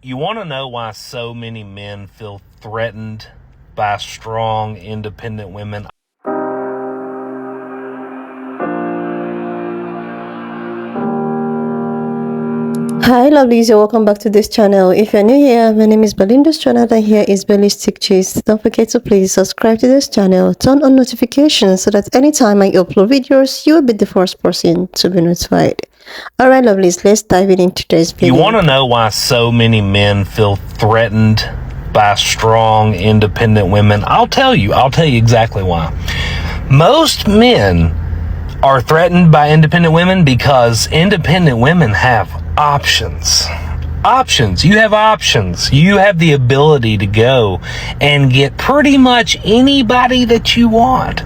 You want to know why so many men feel threatened by strong, independent women? Hi lovelies, and welcome back to this channel. If you're new here, my name is Belinda Strand and here is Bellistic Gist. Don't forget to please subscribe to this channel, turn on notifications so that anytime I upload videos, you will be the first person to be notified. Alright lovelies, let's dive into today's video. You want to know why so many men feel threatened by strong, independent women? I'll tell you exactly why. Most men are threatened by independent women because independent women have options. You have options. You have the ability to go and get pretty much anybody that you want.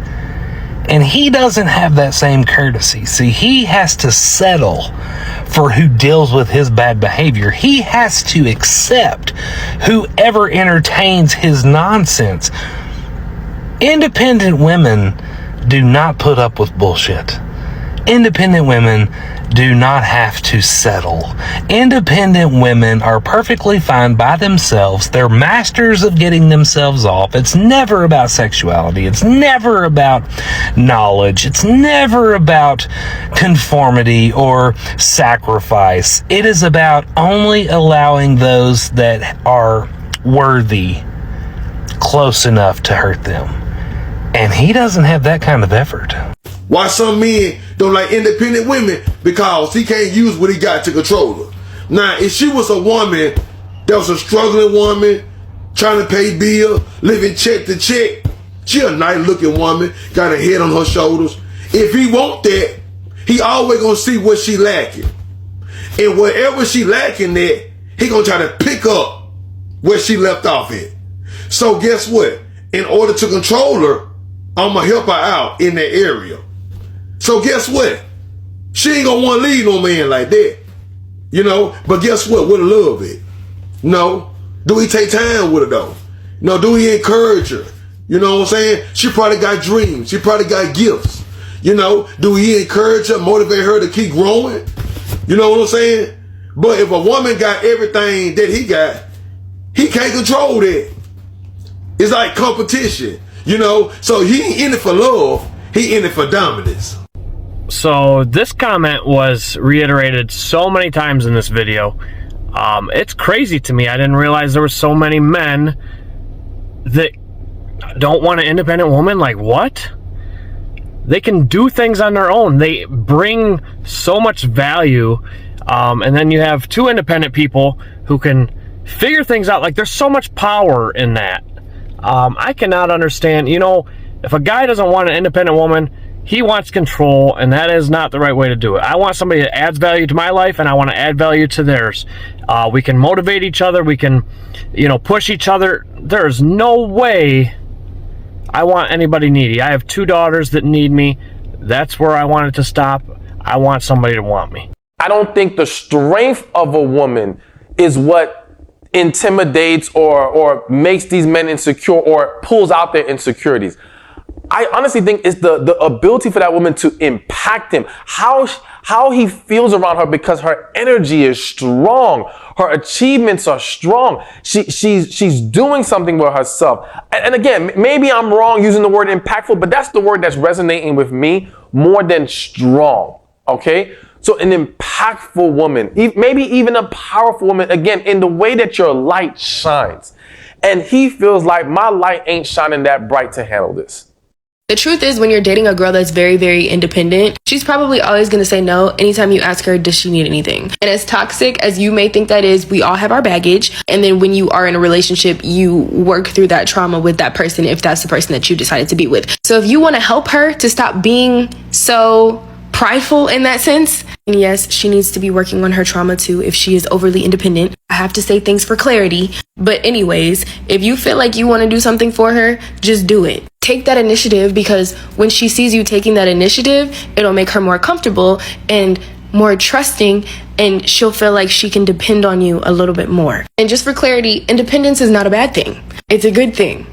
And he doesn't have that same courtesy. See, he has to settle for who deals with his bad behavior. He has to accept whoever entertains his nonsense. Independent women do not put up with bullshit. Independent women do not have to settle. Independent women are perfectly fine by themselves. They're masters of getting themselves off. It's never about sexuality. It's never about knowledge. It's never about conformity or sacrifice. It is about only allowing those that are worthy close enough to hurt them. And he doesn't have that kind of effort. Why some men don't like independent women? Because he can't use what he got to control her. Now, if she was a woman that was a struggling woman, trying to pay bills, living check to check, she a nice looking woman, got a head on her shoulders. If he want that, he always gonna see what she lacking. And wherever she lacking at, he gonna try to pick up where she left off at. So guess what? In order to control her, I'm gonna help her out in that area. So guess what? She ain't gonna want to leave no man like that. You know, but guess what? Where the love at? No. Do he take time with her though? No, do he encourage her? You know what I'm saying? She probably got dreams. She probably got gifts. You know, do he encourage her, motivate her to keep growing? You know what I'm saying? But if a woman got everything that he got, he can't control that. It's like competition, you know? So he ain't in it for love. He in it for dominance. So this comment was reiterated so many times in this video. It's crazy to me. I didn't realize there were so many men that don't want an independent woman. Like, what? They can do things on their own. They bring so much value. And then you have two independent people who can figure things out. Like, there's so much power in that. I cannot understand, you know, if a guy doesn't want an independent woman, he wants control, and that is not the right way to do it. I want somebody that adds value to my life, and I want to add value to theirs. We can motivate each other. We can, you know, push each other. There's no way I want anybody needy. I have two daughters that need me. That's where I want it to stop. I want somebody to want me. I don't think the strength of a woman is what intimidates or makes these men insecure or pulls out their insecurities. I honestly think it's the ability for that woman to impact him, how he feels around her, because her energy is strong, her achievements are strong. She's doing something with herself. And again, maybe I'm wrong using the word impactful, but that's the word that's resonating with me more than strong. Okay, so an impactful woman, maybe even a powerful woman, again, in the way that your light shines. And he feels like my light ain't shining that bright to handle this. The truth is, when you're dating a girl that's very, very independent, she's probably always going to say no anytime you ask her, does she need anything? And as toxic as you may think that is, we all have our baggage. And then when you are in a relationship, you work through that trauma with that person, if that's the person that you decided to be with. So if you want to help her to stop being so prideful in that sense, and yes, she needs to be working on her trauma too if she is overly independent. I have to say things for clarity. But anyways, if you feel like you want to do something for her, just do it. Take that initiative, because when she sees you taking that initiative, it'll make her more comfortable and more trusting, and she'll feel like she can depend on you a little bit more. And just for clarity, independence is not a bad thing. It's a good thing.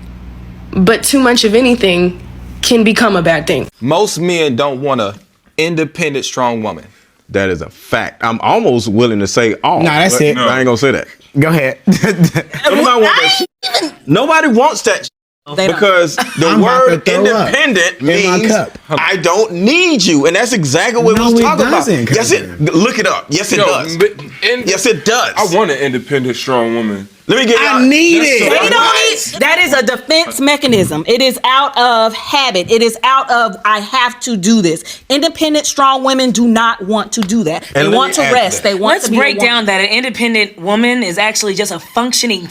But too much of anything can become a bad thing. Most men don't want a independent, strong woman. That is a fact. I'm almost willing to say all. Nah, that's it. I ain't gonna say that. Go ahead. Nobody want that shit. Nobody wants that shit. Because the word independent means I don't need you, and that's exactly what we was talking about. Yes, look it up. Yes, it does. Yes, it does. I want an independent, strong woman. Let me get. I need it. That is a defense mechanism. It is out of habit. It is out of I have to do this. Independent, strong women do not want to do that. They want to rest. They want to be break down that an independent woman is actually just a functioning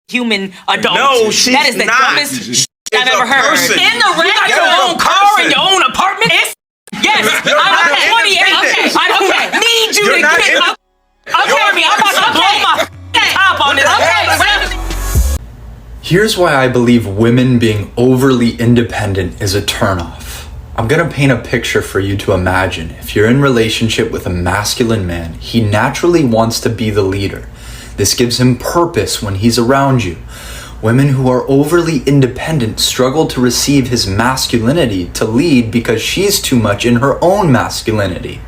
human adult. No, she's that is the not. dumbest I've ever heard. In the you got your own car and your own apartment. Yes, I'm 28. I don't need you to get up. Okay, I'm about to blow my top on this. Okay. Here's why I believe women being overly independent is a turnoff. I'm gonna paint a picture for you to imagine. If you're in a relationship with a masculine man, he naturally wants to be the leader. This gives him purpose when he's around you. Women who are overly independent struggle to receive his masculinity to lead because she's too much in her own masculinity.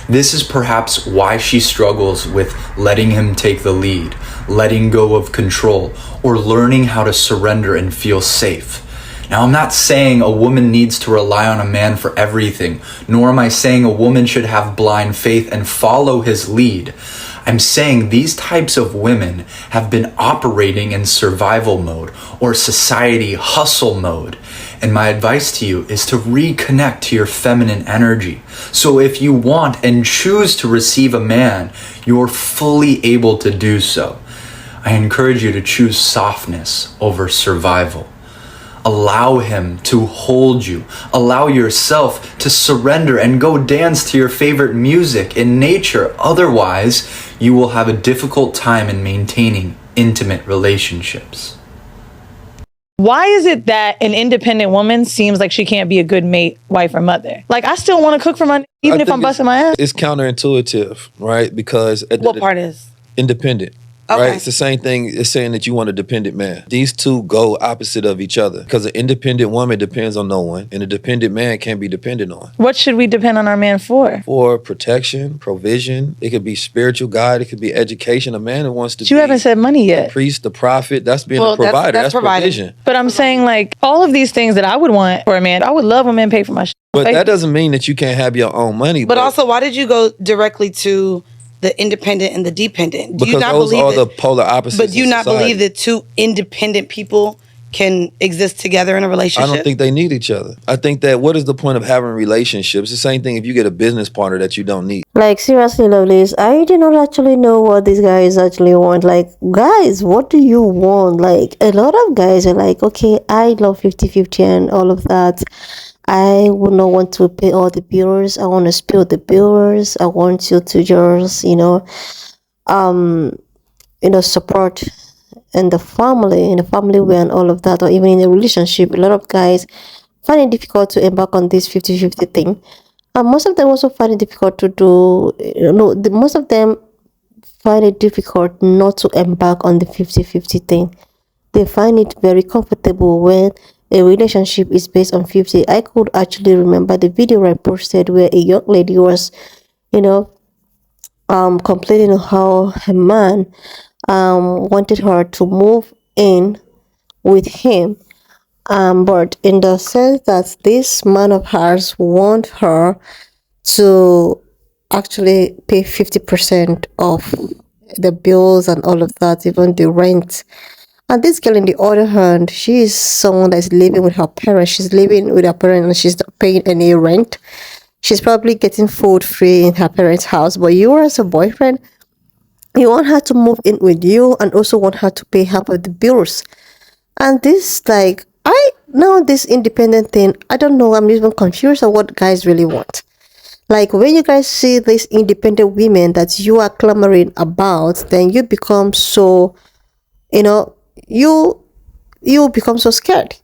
This is perhaps why she struggles with letting him take the lead, letting go of control, or learning how to surrender and feel safe. Now, I'm not saying a woman needs to rely on a man for everything, nor am I saying a woman should have blind faith and follow his lead. I'm saying these types of women have been operating in survival mode or society hustle mode. And my advice to you is to reconnect to your feminine energy. So if you want and choose to receive a man, you're fully able to do so. I encourage you to choose softness over survival. Allow him to hold you. Allow yourself to surrender and go dance to your favorite music in nature. Otherwise, you will have a difficult time in maintaining intimate relationships. Why is it that an independent woman seems like she can't be a good mate, wife, or mother? Like, I still want to cook for my, even if I'm busting my ass. It's counterintuitive, right? Because what part is? Independent. Okay. Right? It's the same thing as saying that you want a dependent man. These two go opposite of each other because an independent woman depends on no one and a dependent man can't be depended on. What should we depend on our man for? For protection, provision. It could be spiritual guide. It could be education. A man who wants to You haven't said money yet. The priest, the prophet, that's being a provider. That's provision. But I'm saying, like, all of these things that I would want for a man, I would love when men pay for my shit. But that doesn't mean that you can't have your own money. But also, why did you go directly to the independent and the dependent? Do because you not those believe are the polar opposites. But do you not society. believe that two independent people can exist together in a relationship? I don't think they need each other. I think that what is the point of having relationships? The same thing if you get a business partner that you don't need. Like, seriously, Lovelace, I do not actually know what these guys actually want. Like, guys, what do you want? Like, a lot of guys are like, okay, I love 50-50 and all of that. I would not want to pay all the bills. I want to spill the bills. I want you to just, support in the family way and all of that, or even in a relationship. A lot of guys find it difficult to embark on this 50-50 thing. And most of them also find it difficult to do, most of them find it difficult not to embark on the 50-50 thing. They find it very comfortable when a relationship is based on 50. I could actually remember the video I posted where a young lady was, complaining how her man wanted her to move in with him, but in the sense that this man of hers want her to actually pay 50% of the bills and all of that, even the rent. And this girl, on the other hand, she is someone that's living with her parents. She's living with her parents and she's not paying any rent. She's probably getting food free in her parents' house. But you as a boyfriend, you want her to move in with you and also want her to pay half of the bills. And this, this independent thing, I don't know, I'm even confused on what guys really want. Like, when you guys see these independent women that you are clamoring about, then you become so, you become so scared.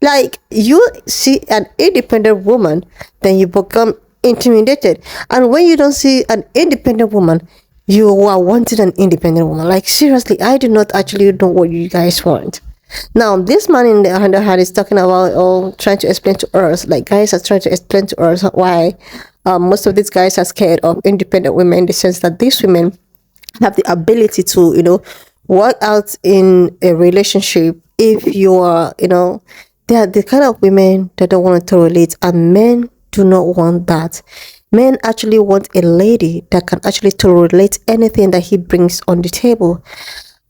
Like, you see an independent woman, then you become intimidated. And when you don't see an independent woman, you are wanting an independent woman. Like, seriously, I do not actually know what you guys want. Now, this man in the other hand is talking about, trying to explain to us, like, guys are trying to explain to us why most of these guys are scared of independent women, in the sense that these women have the ability to, work out in a relationship if you are, they are the kind of women that don't want to tolerate, and men do not want that. Men actually want a lady that can actually tolerate anything that he brings on the table.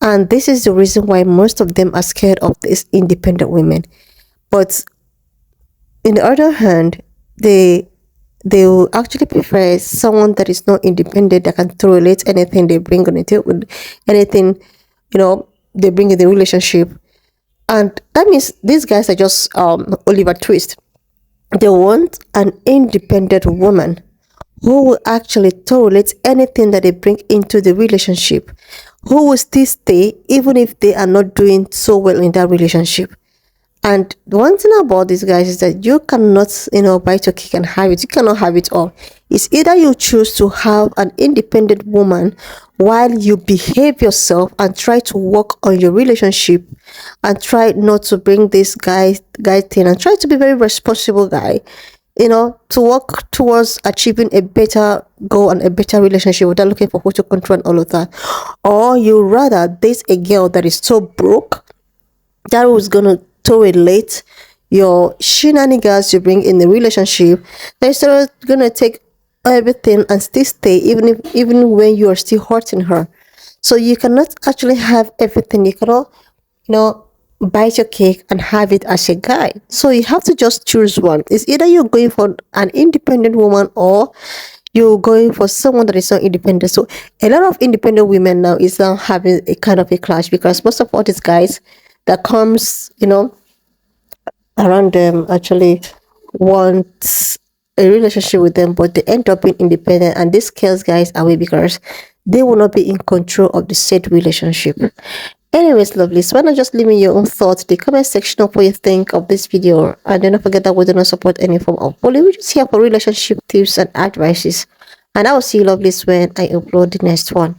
And this is the reason why most of them are scared of these independent women. But in the other hand, they will actually prefer someone that is not independent, that can tolerate anything they bring on the table, anything, they bring in the relationship. And that means these guys are just Oliver Twist. They want an independent woman who will actually tolerate anything that they bring into the relationship, who will still stay even if they are not doing so well in that relationship. And one thing about these guys is that you cannot, bite your cake and have it. You cannot have it all. It's either you choose to have an independent woman while you behave yourself and try to work on your relationship and try not to bring this guy thing and try to be very responsible guy, to work towards achieving a better goal and a better relationship without looking for who to control and all of that. Or you rather date a girl that is so broke that was gonna tolerate your shenanigans you bring in the relationship, they're still gonna take everything and still stay even when you are still hurting her. So you cannot actually have everything. You cannot bite your cake and have it as a guy. So you have to just choose one. It's either you're going for an independent woman or you're going for someone that is not independent. So a lot of independent women now is now having a kind of a clash, because most of all these guys that comes around them actually want a relationship with them, but they end up being independent, and this scares guys away because they will not be in control of the said relationship. Anyways, lovelies, why not just leave me your own thoughts in the comment section of what you think of this video, and don't forget that we do not support any form of bullying. We're just here for relationship tips and advices, and I will see you lovelies when I upload the next one.